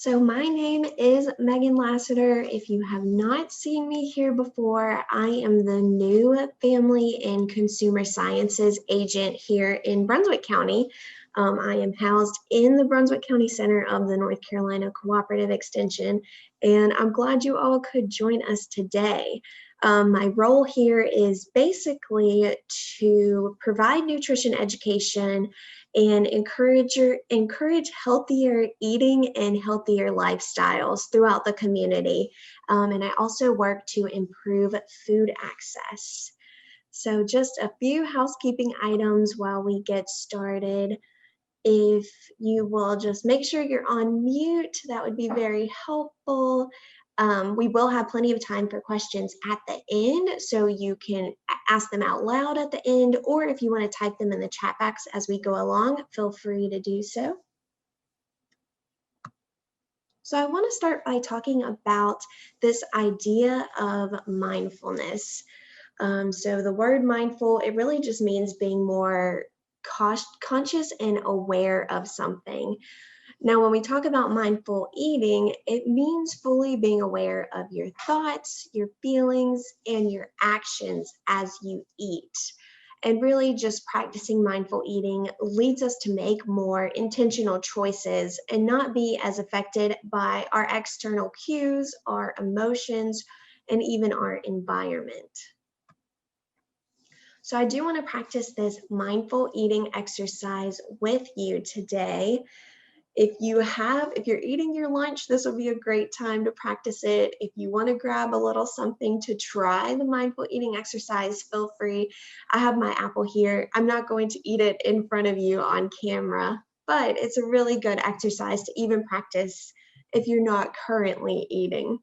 So my name is Megan Lassiter. If you have not seen me here before, I am the new Family and Consumer Sciences agent here in Brunswick County. I am housed in the Brunswick County Center of the North Carolina Cooperative Extension, and I'm glad you all could join us today. My role here is basically to provide nutrition education and encourage healthier eating and healthier lifestyles throughout the community. And I also work to improve food access. So just a few housekeeping items while we get started. If you will just make sure you're on mute, that would be very helpful. We will have plenty of time for questions at the end, so you can ask them out loud at the end, or if you want to type them in the chat box as we go along, feel free to do so. So I want to start by talking about this idea of mindfulness. So the word mindful, it really just means being more conscious and aware of something. Now, when we talk about mindful eating, it means fully being aware of your thoughts, your feelings, and your actions as you eat. And really just practicing mindful eating leads us to make more intentional choices and not be as affected by our external cues, our emotions, and even our environment. So I do want to practice this mindful eating exercise with you today. If you're eating your lunch, this will be a great time to practice it. If you want to grab a little something to try the mindful eating exercise, feel free. I have my apple here. I'm not going to eat it in front of you on camera, but it's a really good exercise to even practice if you're not currently eating.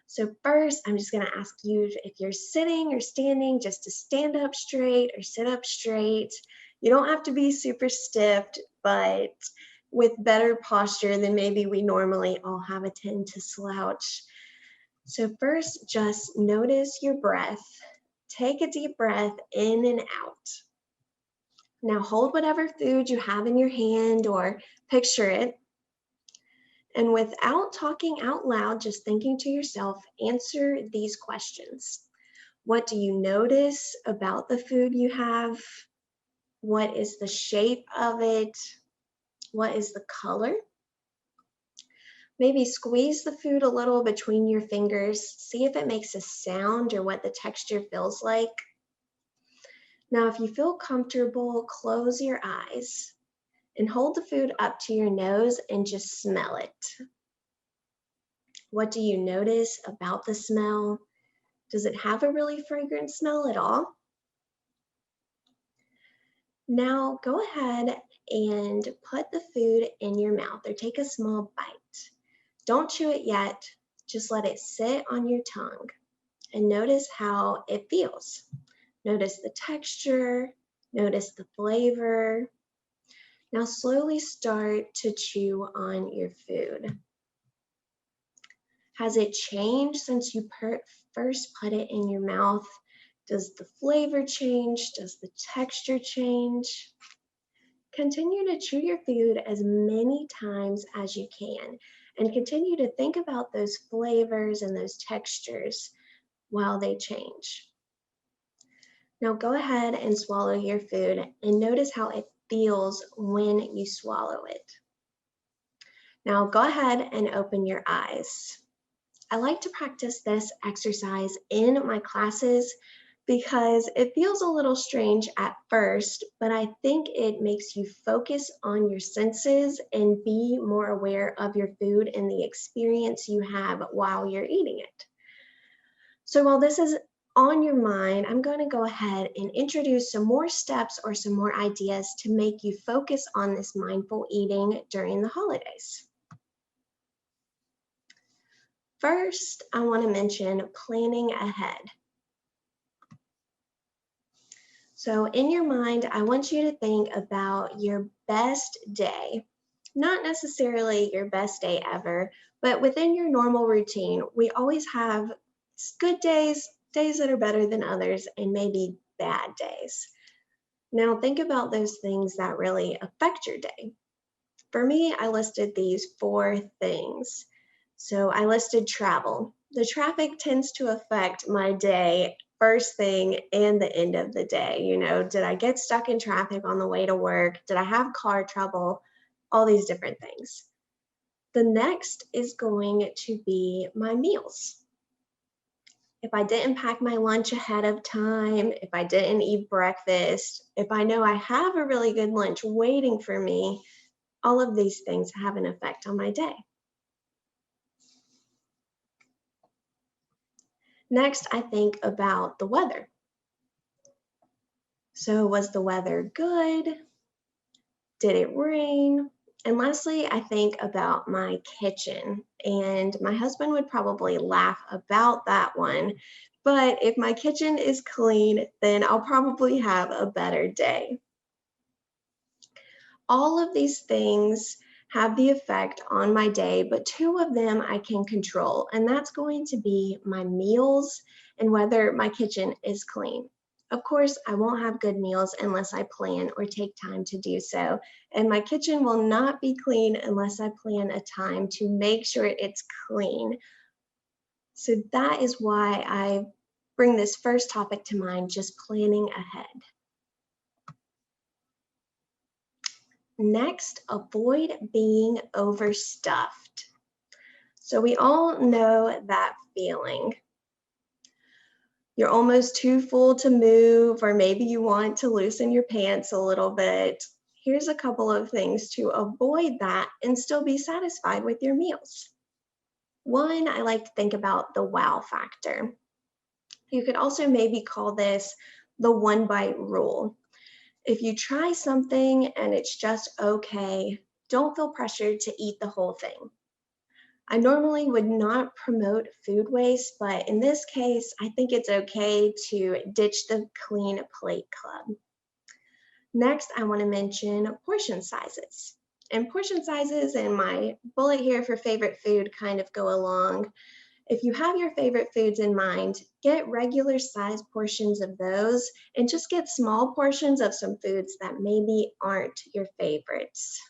So first, I'm just going to ask you if you're sitting or standing, just to stand up straight or sit up straight. You don't have to be super stiff, but with better posture than maybe we normally all have a tend to slouch. So first, just notice your breath. Take a deep breath in and out. Now hold whatever food you have in your hand or picture it. And without talking out loud, just thinking to yourself, answer these questions. What do you notice about the food you have? What is the shape of it? What is the color? Maybe squeeze the food a little between your fingers. See if it makes a sound or what the texture feels like. Now, if you feel comfortable, close your eyes and hold the food up to your nose and just smell it. What do you notice about the smell? Does it have a really fragrant smell at all? Now go ahead and put the food in your mouth or take a small bite. Don't chew it yet, just let it sit on your tongue and notice how it feels. Notice the texture, notice the flavor. Now slowly start to chew on your food. Has it changed since you first put it in your mouth? Does the flavor change? Does the texture change? Continue to chew your food as many times as you can and continue to think about those flavors and those textures while they change. Now go ahead and swallow your food and notice how it feels when you swallow it. Now go ahead and open your eyes. I like to practice this exercise in my classes because it feels a little strange at first, but I think it makes you focus on your senses and be more aware of your food and the experience you have while you're eating it. So while this is on your mind, I'm going to go ahead and introduce some more steps or some more ideas to make you focus on this mindful eating during the holidays. First, I want to mention planning ahead. So in your mind, I want you to think about your best day, not necessarily your best day ever, but within your normal routine, we always have good days, days that are better than others, and maybe bad days. Now think about those things that really affect your day. For me, I listed these 4 things. So I listed travel. The traffic tends to affect my day first thing and the end of the day. Did I get stuck in traffic on the way to work? Did I have car trouble? All these different things. The next is going to be my meals. If I didn't pack my lunch ahead of time, if I didn't eat breakfast, if I know I have a really good lunch waiting for me, all of these things have an effect on my day. Next, I think about the weather. So was the weather good? Did it rain? And lastly, I think about my kitchen. And my husband would probably laugh about that one. But if my kitchen is clean, then I'll probably have a better day. All of these things have the effect on my day, but 2 of them I can control, and that's going to be my meals and whether my kitchen is clean. Of course, I won't have good meals unless I plan or take time to do so, and my kitchen will not be clean unless I plan a time to make sure it's clean. So that is why I bring this first topic to mind, just planning ahead. Next, avoid being overstuffed. So we all know that feeling. You're almost too full to move, or maybe you want to loosen your pants a little bit. Here's a couple of things to avoid that and still be satisfied with your meals. One, I like to think about the wow factor. You could also maybe call this the one bite rule. If you try something and it's just okay, don't feel pressured to eat the whole thing. I normally would not promote food waste, but in this case, I think it's okay to ditch the clean plate club. Next, I want to mention portion sizes. And portion sizes and my bullet here for favorite food kind of go along. If you have your favorite foods in mind, get regular size portions of those and just get small portions of some foods that maybe aren't your favorites.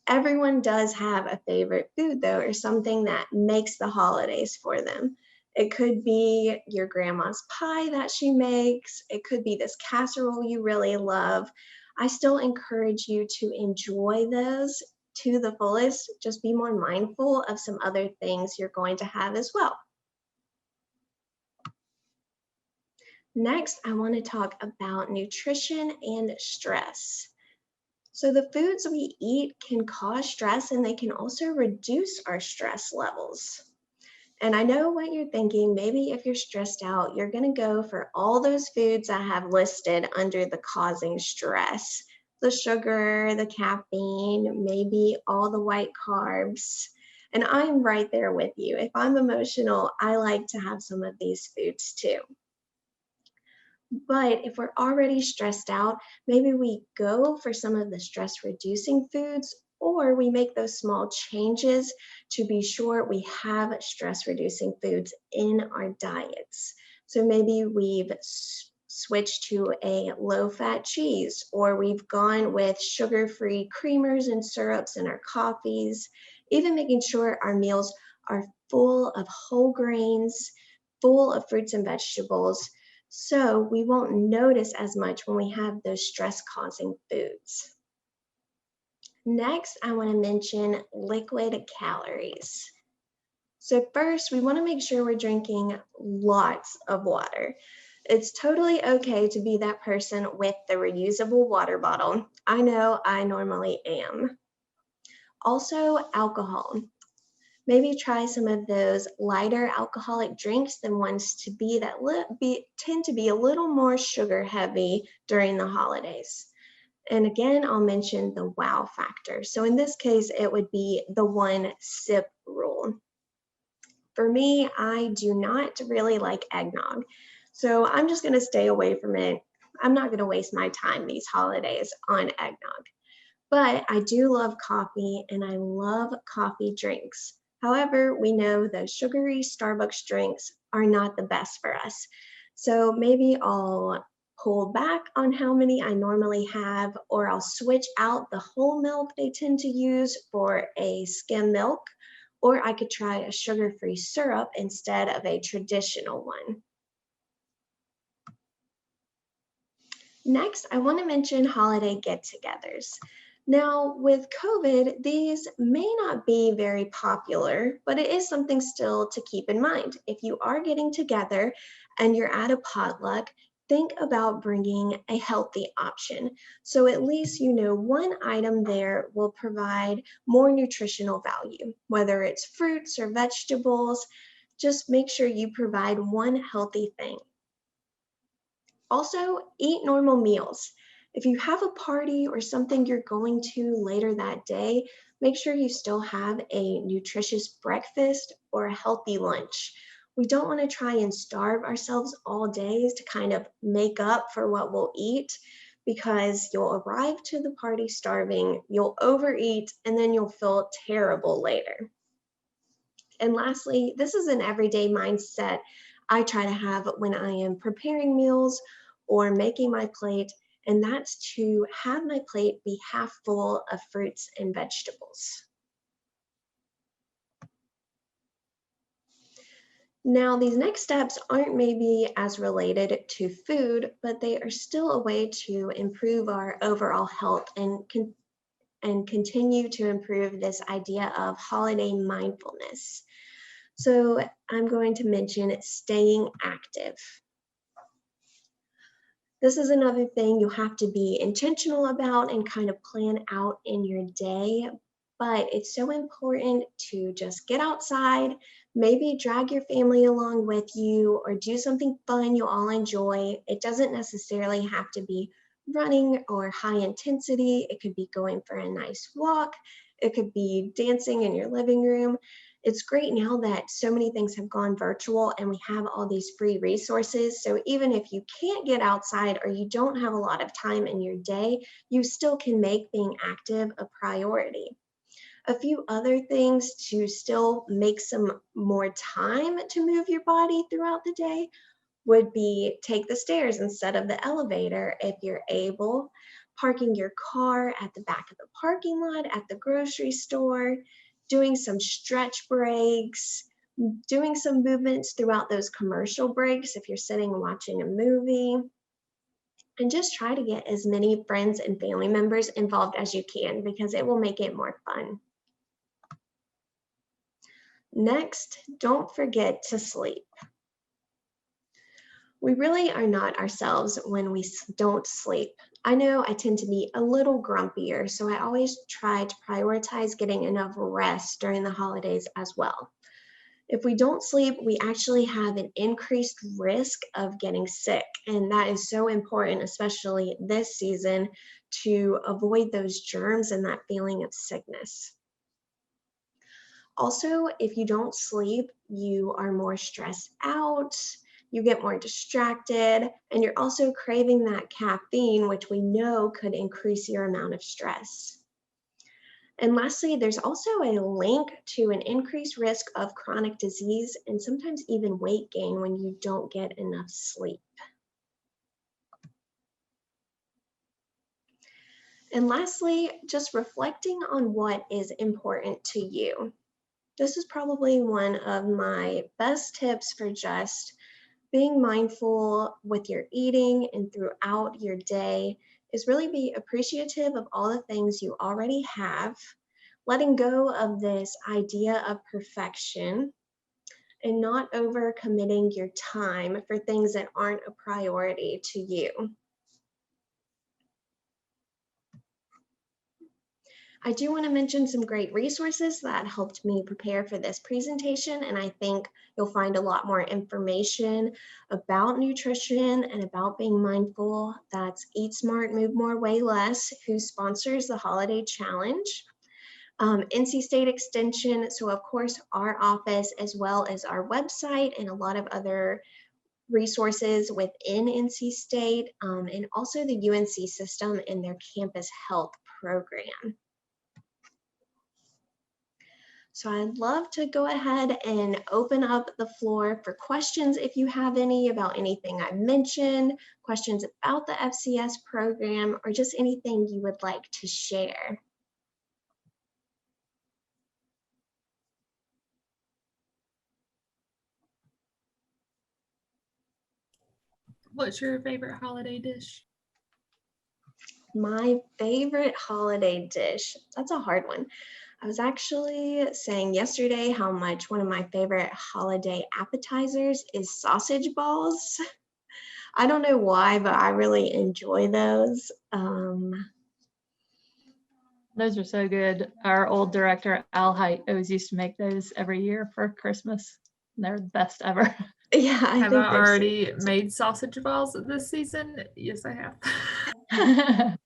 Everyone does have a favorite food though, or something that makes the holidays for them. It could be your grandma's pie that she makes. It could be this casserole you really love. I still encourage you to enjoy those to the fullest. Just be more mindful of some other things you're going to have as well. Next, I want to talk about nutrition and stress. So the foods we eat can cause stress and they can also reduce our stress levels. And I know what you're thinking. Maybe if you're stressed out, you're going to go for all those foods I have listed under the causing stress. The sugar, the caffeine, maybe all the white carbs. And I'm right there with you. If I'm emotional, I like to have some of these foods too. But if we're already stressed out, maybe we go for some of the stress reducing foods, or we make those small changes to be sure we have stress reducing foods in our diets. So maybe we've switched to a low fat cheese, or we've gone with sugar free creamers and syrups in our coffees, even making sure our meals are full of whole grains, full of fruits and vegetables, so we won't notice as much when we have those stress-causing foods. Next, I want to mention liquid calories. So first, we want to make sure we're drinking lots of water. It's totally okay to be that person with the reusable water bottle. I know I normally am. Also, alcohol. Maybe try some of those lighter alcoholic drinks than ones to be that tend to be a little more sugar heavy during the holidays. And again, I'll mention the wow factor. So in this case, it would be the 1 sip rule. For me, I do not really like eggnog. So I'm just going to stay away from it. I'm not going to waste my time these holidays on eggnog. But I do love coffee and I love coffee drinks. However, we know the sugary Starbucks drinks are not the best for us. So maybe I'll pull back on how many I normally have, or I'll switch out the whole milk they tend to use for a skim milk, or I could try a sugar-free syrup instead of a traditional one. Next, I want to mention holiday get-togethers. Now, with COVID, these may not be very popular, but it is something still to keep in mind. If you are getting together and you're at a potluck, think about bringing a healthy option. So at least you know one item there will provide more nutritional value, whether it's fruits or vegetables. Just make sure you provide one healthy thing. Also, eat normal meals. If you have a party or something you're going to later that day, make sure you still have a nutritious breakfast or a healthy lunch. We don't want to try and starve ourselves all days to kind of make up for what we'll eat, because you'll arrive to the party starving, you'll overeat, and then you'll feel terrible later. And lastly, this is an everyday mindset I try to have when I am preparing meals or making my plate, and that's to have my plate be half full of fruits and vegetables. Now, these next steps aren't maybe as related to food, but they are still a way to improve our overall health and continue to improve this idea of holiday mindfulness. So I'm going to mention staying active. This is another thing you have to be intentional about and kind of plan out in your day, but it's so important to just get outside, maybe drag your family along with you, or do something fun you all enjoy. It doesn't necessarily have to be running or high intensity. It could be going for a nice walk. It could be dancing in your living room. It's great now that so many things have gone virtual and we have all these free resources. So even if you can't get outside or you don't have a lot of time in your day, you still can make being active a priority. A few other things to still make some more time to move your body throughout the day would be take the stairs instead of the elevator if you're able, parking your car at the back of the parking lot at the grocery store, doing some stretch breaks, doing some movements throughout those commercial breaks if you're sitting and watching a movie, and just try to get as many friends and family members involved as you can, because it will make it more fun. Next, don't forget to sleep. We really are not ourselves when we don't sleep. I know I tend to be a little grumpier, so I always try to prioritize getting enough rest during the holidays as well. If we don't sleep, we actually have an increased risk of getting sick, and that is so important, especially this season, to avoid those germs and that feeling of sickness. Also, if you don't sleep, you are more stressed out, you get more distracted, and you're also craving that caffeine, which we know could increase your amount of stress. And lastly, there's also a link to an increased risk of chronic disease and sometimes even weight gain when you don't get enough sleep. And lastly, just reflecting on what is important to you. This is probably one of my best tips for just being mindful with your eating and throughout your day, is really be appreciative of all the things you already have, letting go of this idea of perfection, and not overcommitting your time for things that aren't a priority to you. I do want to mention some great resources that helped me prepare for this presentation, and I think you'll find a lot more information about nutrition and about being mindful. That's Eat Smart, Move More, Weigh Less, who sponsors the Holiday Challenge. NC State Extension, so of course our office, as well as our website and a lot of other resources within NC State, and also the UNC system and their campus health program. So I'd love to go ahead and open up the floor for questions if you have any about anything I mentioned, questions about the FCS program, or just anything you would like to share. What's your favorite holiday dish? My favorite holiday dish, that's a hard one. I was actually saying yesterday how much one of my favorite holiday appetizers is sausage balls. I don't know why, but I really enjoy those. Those are so good. Our old director, Al Height, always used to make those every year for Christmas. They're the best ever. Yeah, I have think I already made sausage balls this season? Yes, I have.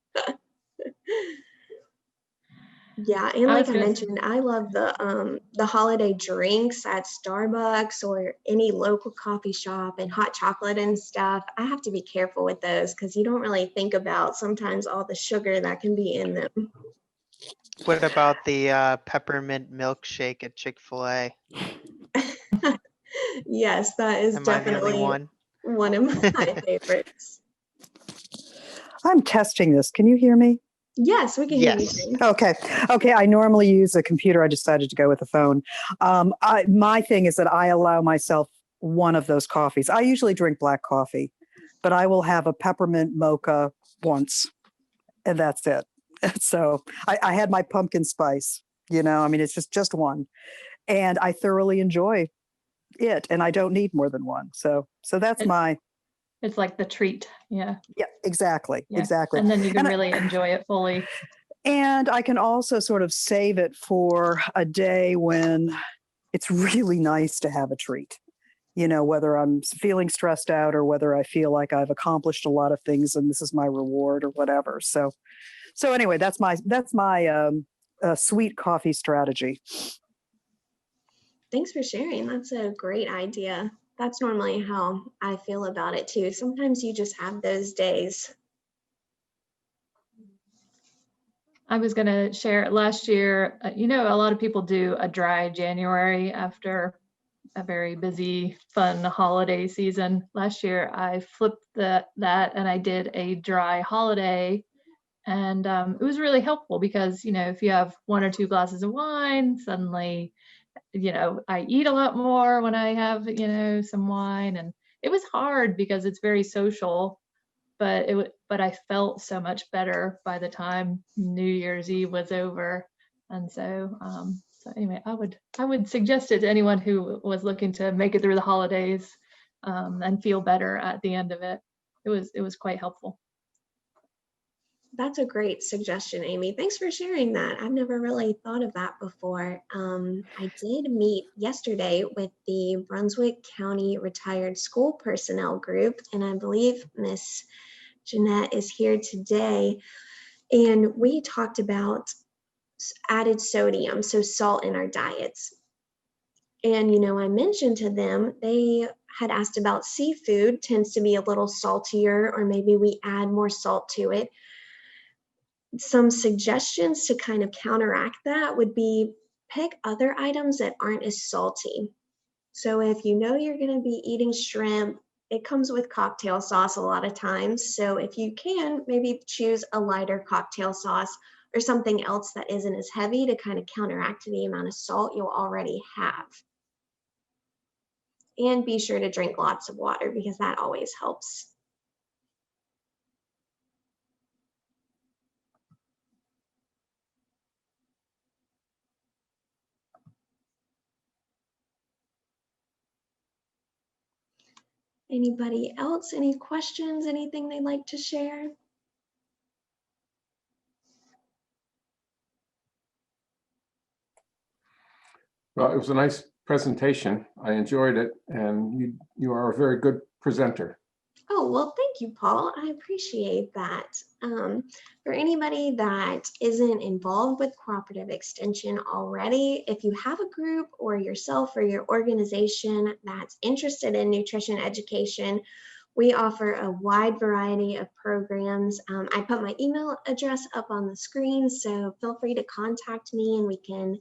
Yeah, and like I mentioned, I love the holiday drinks at Starbucks or any local coffee shop and hot chocolate and stuff. I have to be careful with those because you don't really think about sometimes all the sugar that can be in them. What about the peppermint milkshake at Chick-fil-A? Yes, that is Am I the only definitely one? of my favorites. I'm testing this. Can you hear me? Yes, we can hear you. Yes. James. Okay. I normally use a computer. I decided to go with a phone. My thing is that I allow myself one of those coffees. I usually drink black coffee, but I will have a peppermint mocha once, and that's it. So I had my pumpkin spice. I mean, it's just one, and I thoroughly enjoy it, and I don't need more than one. So that's It's like the treat. Yeah, exactly. And then you can really enjoy it fully. And I can also sort of save it for a day when it's really nice to have a treat, whether I'm feeling stressed out or whether I feel like I've accomplished a lot of things and this is my reward or whatever. So anyway, that's my sweet coffee strategy. Thanks for sharing. That's a great idea. That's normally how I feel about it too. Sometimes you just have those days. I was going to share last year, a lot of people do a dry January after a very busy, fun holiday season. Last year, I flipped that and I did a dry holiday. And it was really helpful because, if you have 1 or 2 glasses of wine, suddenly, I eat a lot more when I have, some wine. And it was hard because it's very social. But I felt so much better by the time New Year's Eve was over. And so anyway, I would suggest it to anyone who was looking to make it through the holidays and feel better at the end of it. It was quite helpful. That's a great suggestion, Amy. Thanks for sharing that. I've never really thought of that before. I did meet yesterday with the Brunswick County Retired School Personnel Group, and I believe Miss Jeanette is here today. And we talked about added sodium, so salt in our diets. And, I mentioned to them, they had asked about seafood, tends to be a little saltier, or maybe we add more salt to it. Some suggestions to kind of counteract that would be pick other items that aren't as salty. So if you're going to be eating shrimp, it comes with cocktail sauce a lot of times. So if you can, maybe choose a lighter cocktail sauce or something else that isn't as heavy to kind of counteract the amount of salt you'll already have. And be sure to drink lots of water because that always helps. Anybody else? Any questions? Anything they'd like to share? Well, it was a nice presentation. I enjoyed it, and you are a very good presenter. Oh, well, thank you, Paul. I appreciate that. For anybody that isn't involved with cooperative extension already, if you have a group or yourself or your organization that's interested in nutrition education, we offer a wide variety of programs. I put my email address up on the screen, so feel free to contact me and we can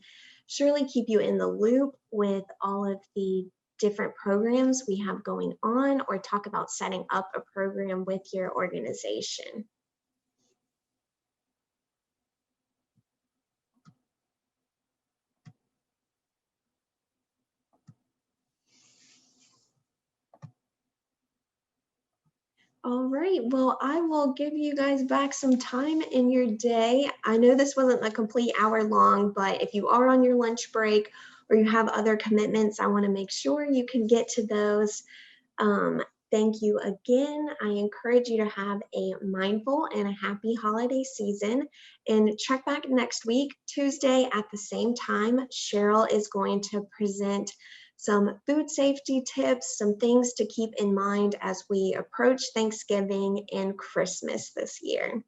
surely keep you in the loop with all of the different programs we have going on, or talk about setting up a program with your organization. All right, well, I will give you guys back some time in your day. I know this wasn't a complete hour long, but if you are on your lunch break or you have other commitments, I want to make sure you can get to those. Thank you again. I encourage you to have a mindful and a happy holiday season, and check back next week, Tuesday at the same time. Cheryl is going to present some food safety tips, some things to keep in mind as we approach Thanksgiving and Christmas this year.